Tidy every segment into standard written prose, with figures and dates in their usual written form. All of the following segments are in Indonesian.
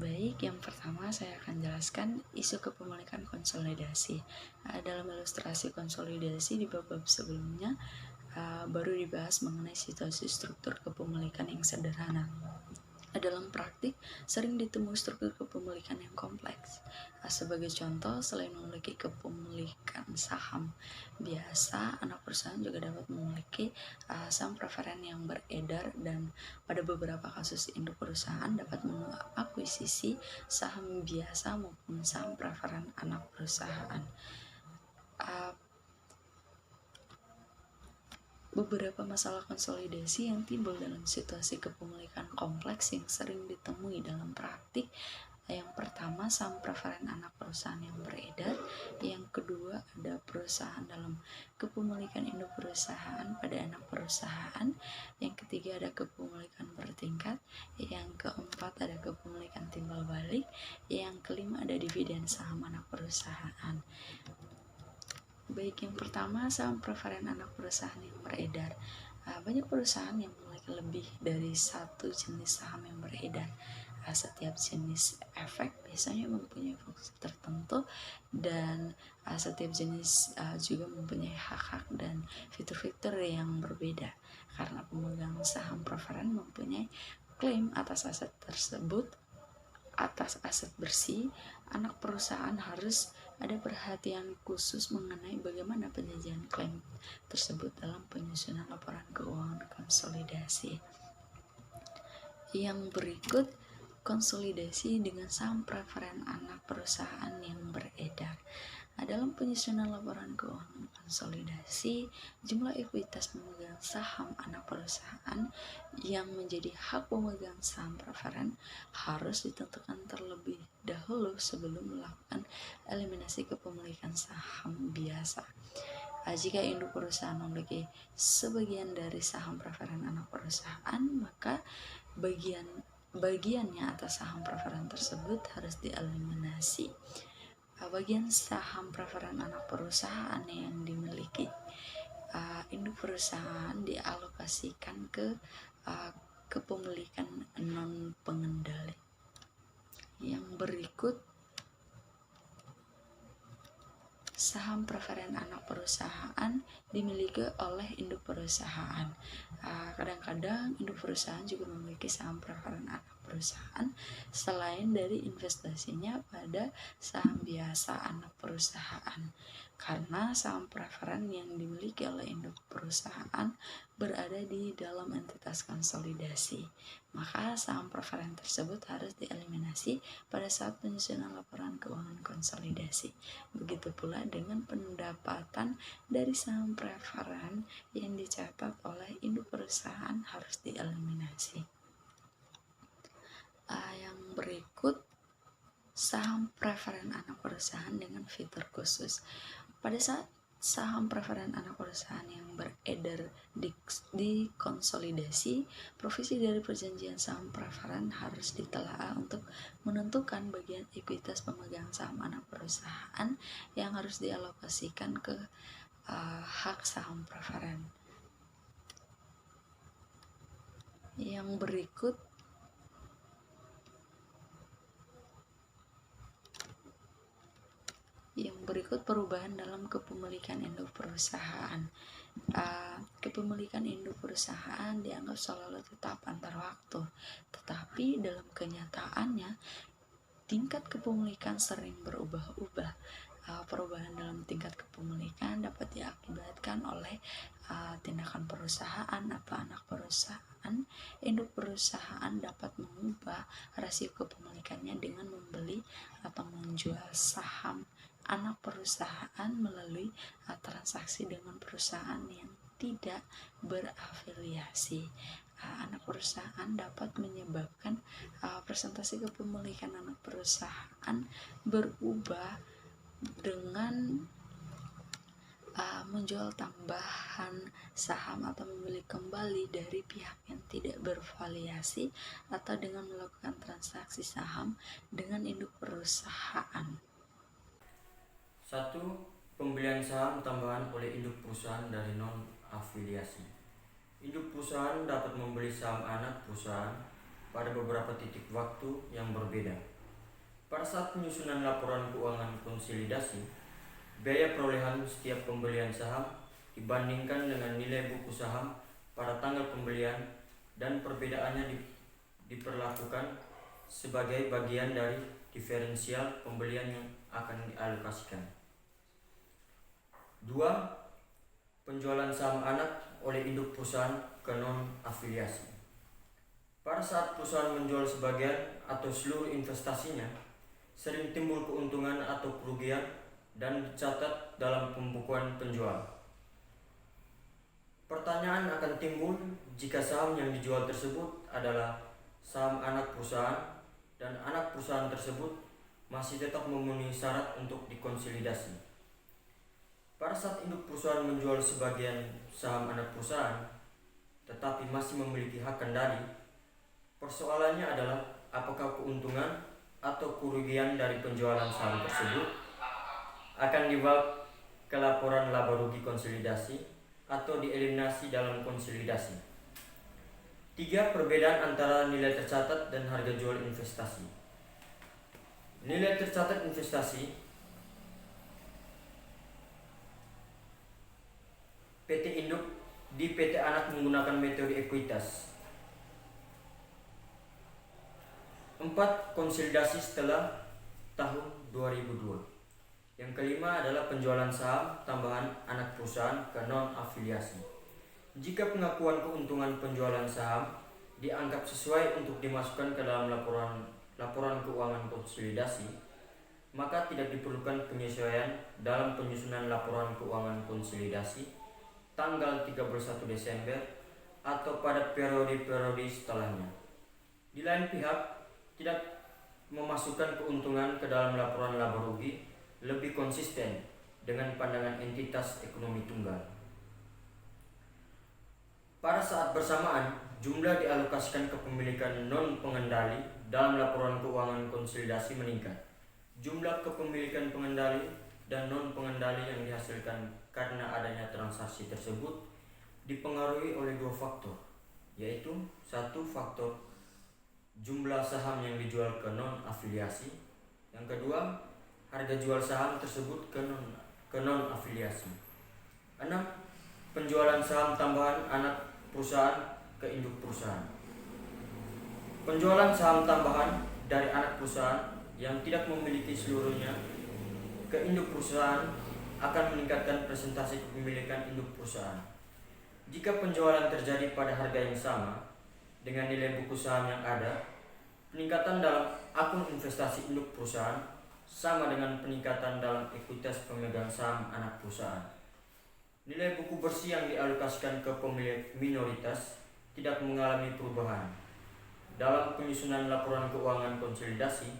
Baik, yang pertama saya akan jelaskan isu kepemilikan konsolidasi. Dalam ilustrasi konsolidasi di bab-bab sebelumnya baru dibahas mengenai situasi struktur kepemilikan yang sederhana. Dalam praktik, sering ditemui struktur kepemilikan yang kompleks. Sebagai contoh, selain memiliki kepemilikan saham biasa, anak perusahaan juga dapat memiliki saham preferen yang beredar, dan pada beberapa kasus induk perusahaan dapat mengakuisisi saham biasa maupun saham preferen anak perusahaan. Beberapa masalah konsolidasi yang timbul dalam situasi kepemilikan kompleks yang sering ditemui dalam praktik. Yang pertama, saham preferen anak perusahaan yang beredar. Yang kedua, ada perusahaan dalam kepemilikan induk perusahaan pada anak perusahaan. Yang ketiga, ada kepemilikan bertingkat. Yang keempat, ada kepemilikan timbal balik. Yang kelima, ada dividen saham anak perusahaan. Baik, yang pertama, saham preferen anak perusahaan yang beredar. Banyak perusahaan yang memiliki lebih dari satu jenis saham yang beredar. Setiap jenis efek biasanya mempunyai fungsi tertentu, dan setiap jenis juga mempunyai hak-hak dan fitur-fitur yang berbeda. Karena pemegang saham preferen mempunyai klaim atas aset tersebut. Atas aset bersih, anak perusahaan harus ada perhatian khusus mengenai bagaimana penyajian klaim tersebut dalam penyusunan laporan keuangan konsolidasi. Yang berikut, konsolidasi dengan saham preferen anak perusahaan yang beredar. Dalam penyusunan laporan keuangan konsolidasi, jumlah ekuitas pemegang saham anak perusahaan yang menjadi hak pemegang saham preferen harus ditentukan terlebih dahulu sebelum melakukan eliminasi kepemilikan saham biasa. Jika induk perusahaan memiliki sebagian dari saham preferen anak perusahaan, maka bagiannya atas saham preferen tersebut harus dieliminasi. Bagian saham preferen anak perusahaan yang dimiliki induk perusahaan dialokasikan ke kepemilikan non pengendali. Yang berikut, saham preferen anak perusahaan dimiliki oleh induk perusahaan. Kadang-kadang induk perusahaan juga memiliki saham preferen anak perusahaan selain dari investasinya pada saham biasa anak perusahaan. Karena saham preferen yang dimiliki oleh induk perusahaan berada di dalam entitas konsolidasi, maka saham preferen tersebut harus dieliminasi pada saat penyusunan laporan keuangan konsolidasi. Begitu pula dengan pendapatan dari saham preferen yang dicatat oleh induk perusahaan harus dieliminasi. Yang berikut, saham preferen anak perusahaan dengan fitur khusus. Pada saat saham preferen anak perusahaan yang beredar di konsolidasi, provisi dari perjanjian saham preferen harus ditelaah untuk menentukan bagian ekuitas pemegang saham anak perusahaan yang harus dialokasikan ke hak saham preferen. Yang berikut, perubahan dalam kepemilikan induk perusahaan. Kepemilikan induk perusahaan dianggap selalu tetap antar waktu, tetapi dalam kenyataannya tingkat kepemilikan sering berubah-ubah. Perubahan dalam tingkat kepemilikan dapat diakibatkan oleh tindakan perusahaan atau anak perusahaan. Induk perusahaan dapat mengubah rasio kepemilikannya dengan membeli atau menjual saham anak perusahaan melalui transaksi dengan perusahaan yang tidak berafiliasi. Anak perusahaan dapat menyebabkan presentasi kepemilikan anak perusahaan berubah dengan menjual tambahan saham atau membeli kembali dari pihak yang tidak berafiliasi, atau dengan melakukan transaksi saham dengan induk perusahaan. 1. Pembelian saham tambahan oleh induk perusahaan dari non-afiliasi. Induk perusahaan dapat membeli saham anak perusahaan pada beberapa titik waktu yang berbeda. Pada saat penyusunan laporan keuangan konsolidasi, biaya perolehan setiap pembelian saham dibandingkan dengan nilai buku saham pada tanggal pembelian, dan perbedaannya diperlakukan sebagai bagian dari diferensial pembelian yang akan dialokasikan. 2. Penjualan saham anak oleh induk perusahaan ke non-afiliasi. Pada saat perusahaan menjual sebagian atau seluruh investasinya, sering timbul keuntungan atau kerugian dan dicatat dalam pembukuan penjual. Pertanyaan akan timbul jika saham yang dijual tersebut adalah saham anak perusahaan dan anak perusahaan tersebut masih tetap memenuhi syarat untuk dikonsolidasi. Pada saat induk perusahaan menjual sebagian saham anak perusahaan tetapi masih memiliki hak kendali, persoalannya adalah apakah keuntungan atau kerugian dari penjualan saham tersebut akan dibawa ke laporan laba rugi konsolidasi atau dieliminasi dalam konsolidasi. 3. Perbedaan antara nilai tercatat dan harga jual investasi. Nilai tercatat investasi PT induk di PT anak menggunakan metode ekuitas. 4. Konsolidasi setelah tahun 2002. Yang kelima adalah penjualan saham tambahan anak perusahaan ke non-afiliasi. Jika pengakuan keuntungan penjualan saham dianggap sesuai untuk dimasukkan ke dalam laporan keuangan konsolidasi, maka tidak diperlukan penyesuaian dalam penyusunan laporan keuangan konsolidasi tanggal 31 Desember atau pada periode-periode setelahnya. Di lain pihak, tidak memasukkan keuntungan ke dalam laporan laba rugi lebih konsisten dengan pandangan entitas ekonomi tunggal. Pada saat bersamaan, jumlah dialokasikan kepemilikan non-pengendali dalam laporan keuangan konsolidasi meningkat. Jumlah kepemilikan pengendali dan non-pengendali yang dihasilkan karena adanya transaksi tersebut dipengaruhi oleh dua faktor, yaitu 1. Faktor jumlah saham yang dijual ke non-afiliasi. Yang kedua, harga jual saham tersebut ke non-afiliasi. 6. Penjualan saham tambahan anak perusahaan ke induk perusahaan. Penjualan saham tambahan dari anak perusahaan yang tidak memiliki seluruhnya ke induk perusahaan akan meningkatkan presentasi kepemilikan induk perusahaan. Jika penjualan terjadi pada harga yang sama dengan nilai buku saham yang ada, peningkatan dalam akun investasi induk perusahaan sama dengan peningkatan dalam ekuitas pemegang saham anak perusahaan. Nilai buku bersih yang dialokasikan ke pemilik minoritas tidak mengalami perubahan. Dalam penyusunan laporan keuangan konsolidasi,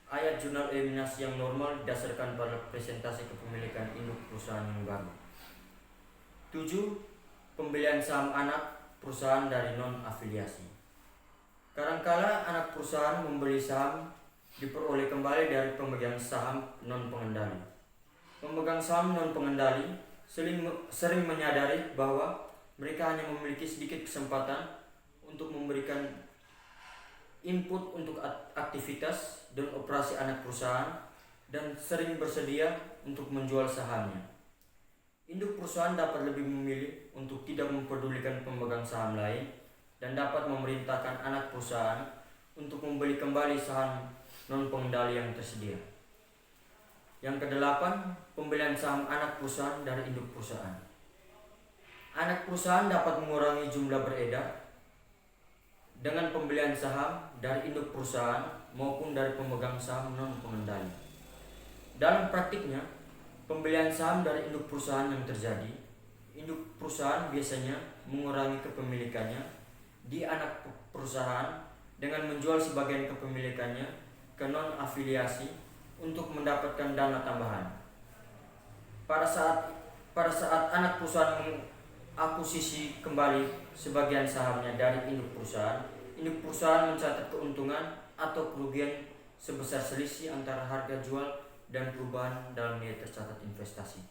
ayat jurnal eliminasi yang normal didasarkan pada presentasi kepemilikan induk perusahaan yang baru. 7. Pembelian saham anak perusahaan dari non-afiliasi. Kadangkala anak perusahaan membeli saham diperoleh kembali dari pemegang saham non-pengendali. Pemegang saham non-pengendali sering menyadari bahwa mereka hanya memiliki sedikit kesempatan untuk memberikan input untuk aktivitas dan operasi anak perusahaan dan sering bersedia untuk menjual sahamnya. Induk perusahaan dapat lebih memilih untuk tidak mempedulikan pemegang saham lain dan dapat memerintahkan anak perusahaan untuk membeli kembali saham non-pengendali yang tersedia. Yang kedelapan, pembelian saham anak perusahaan dari induk perusahaan. Anak perusahaan dapat mengurangi jumlah beredar dengan pembelian saham dari induk perusahaan maupun dari pemegang saham non-pengendali. Dalam praktiknya, pembelian saham dari induk perusahaan yang terjadi, induk perusahaan biasanya mengurangi kepemilikannya di anak perusahaan dengan menjual sebagian kepemilikannya ke non-afiliasi untuk mendapatkan dana tambahan. Pada saat anak perusahaan mengakuisisi kembali sebagian sahamnya dari induk perusahaan mencatat keuntungan atau kerugian sebesar selisih antara harga jual dan perubahan dalam nilai tercatat investasi.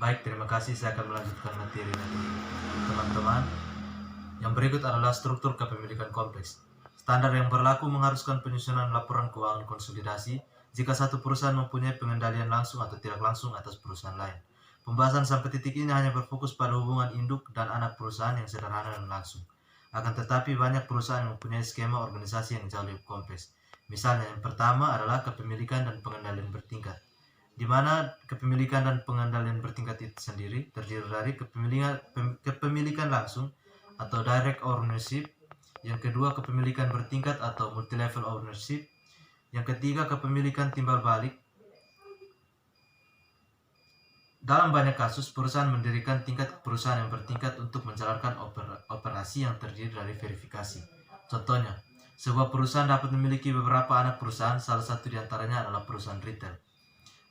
Baik, terima kasih. Saya akan melanjutkan materi nanti teman-teman. Yang berikut adalah struktur kepemilikan kompleks. Standar yang berlaku mengharuskan penyusunan laporan keuangan konsolidasi jika satu perusahaan mempunyai pengendalian langsung atau tidak langsung atas perusahaan lain. Pembahasan sampai titik ini hanya berfokus pada hubungan induk dan anak perusahaan yang sederhana dan langsung. Akan tetapi banyak perusahaan yang mempunyai skema organisasi yang jauh lebih kompleks. Misalnya yang pertama adalah kepemilikan dan pengendalian bertingkat, di mana kepemilikan dan pengendalian bertingkat itu sendiri terdiri dari kepemilikan langsung atau direct ownership, yang kedua kepemilikan bertingkat atau multi-level ownership, yang ketiga kepemilikan timbal balik. Dalam banyak kasus, perusahaan mendirikan tingkat perusahaan yang bertingkat untuk menjalankan operasi yang terdiri dari verifikasi. Contohnya, sebuah perusahaan dapat memiliki beberapa anak perusahaan, salah satu di antaranya adalah perusahaan retail.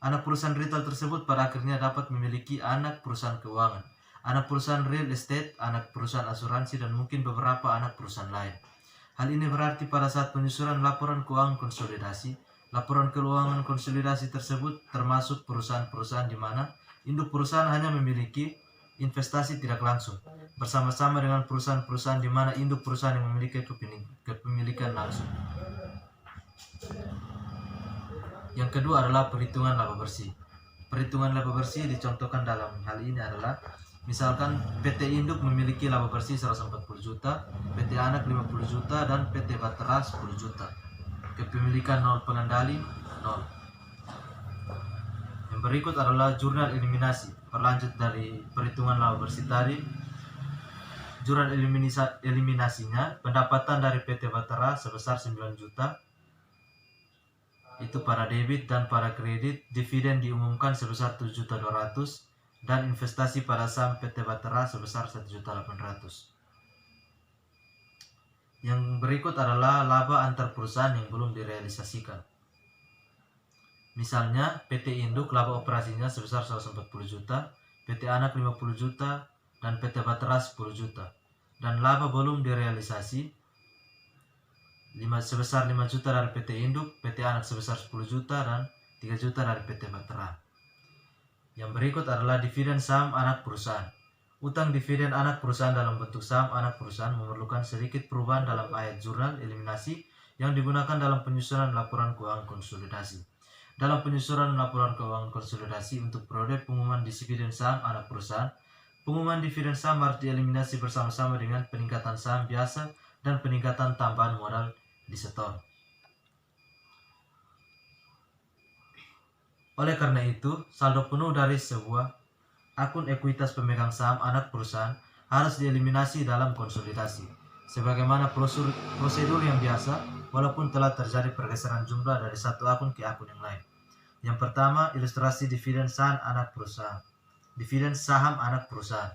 Anak perusahaan retail tersebut pada akhirnya dapat memiliki anak perusahaan keuangan, anak perusahaan real estate, anak perusahaan asuransi, dan mungkin beberapa anak perusahaan lain. Hal ini berarti pada saat penyusunan laporan keuangan konsolidasi, laporan keuangan konsolidasi tersebut termasuk perusahaan-perusahaan di mana induk perusahaan hanya memiliki investasi tidak langsung, bersama-sama dengan perusahaan-perusahaan di mana induk perusahaan yang memiliki kepemilikan langsung. Yang kedua adalah perhitungan laba bersih. Perhitungan laba bersih dicontohkan dalam hal ini adalah misalkan PT Induk memiliki laba bersih 140 juta, PT Anak 50 juta, dan PT Bahtera 10 juta. Kepemilikan nol, pengendali nol. Yang berikut adalah jurnal eliminasi. Berlanjut dari perhitungan laba bersih tadi, jurnal eliminasinya, pendapatan dari PT Bahtera sebesar 9 juta, itu pada debit, dan pada kredit dividen diumumkan sebesar 7.200.000 dan investasi pada saham PT Bahtera sebesar 1.800.000. Yang berikut adalah laba antar perusahaan yang belum direalisasikan. Misalnya PT Induk laba operasinya sebesar 140 juta, PT Anak 50 juta, dan PT Bahtera 10 juta. Dan laba belum direalisasi sebesar 5 juta dari PT Induk, PT Anak sebesar 10 juta, dan 3 juta dari PT Bahtera. Yang berikut adalah dividen saham anak perusahaan. Utang dividen anak perusahaan dalam bentuk saham anak perusahaan memerlukan sedikit perubahan dalam ayat jurnal eliminasi yang digunakan dalam penyusunan laporan keuangan konsolidasi. Dalam penyusunan laporan keuangan konsolidasi untuk periode pengumuman dividen saham anak perusahaan, pengumuman dividen saham harus dieliminasi bersama-sama dengan peningkatan saham biasa dan peningkatan tambahan modal disetor. Oleh karena itu, saldo penuh dari sebuah akun ekuitas pemegang saham anak perusahaan harus dieliminasi dalam konsolidasi, sebagaimana prosedur yang biasa walaupun telah terjadi pergeseran jumlah dari satu akun ke akun yang lain. Yang pertama, ilustrasi dividen saham anak perusahaan. Dividen saham anak perusahaan.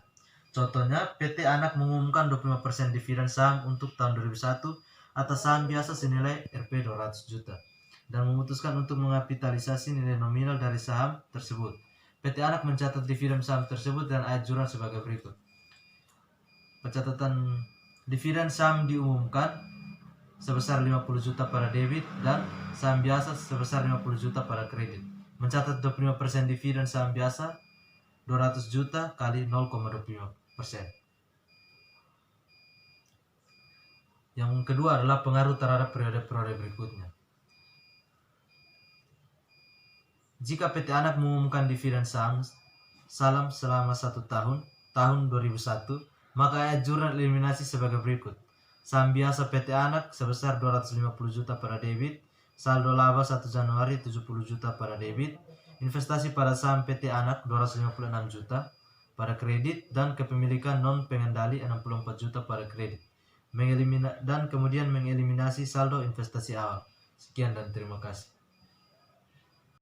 Contohnya, PT Anak mengumumkan 25% dividen saham untuk tahun 2001 atas saham biasa senilai Rp 200 juta dan memutuskan untuk mengapitalisasi nilai nominal dari saham tersebut. PT Anak mencatat dividen saham tersebut dan ayat jurnal sebagai berikut. Pencatatan dividen saham diumumkan sebesar 50 juta pada debit dan saham biasa sebesar 50 juta pada kredit. Mencatat 25% dividen saham biasa 200 juta kali 0,25%. Yang kedua adalah pengaruh terhadap periode-periode berikutnya. Jika PT Anak mengumumkan dividen saham selama 1 tahun 2001, maka ayat jurnal eliminasi sebagai berikut. Saham biasa PT Anak sebesar 250 juta pada debit, saldo laba 1 Januari 70 juta pada debit, investasi pada saham PT Anak 256 juta pada kredit, dan kepemilikan non pengendali 64 juta pada kredit. Dan kemudian mengeliminasi saldo investasi awal. Sekian dan terima kasih.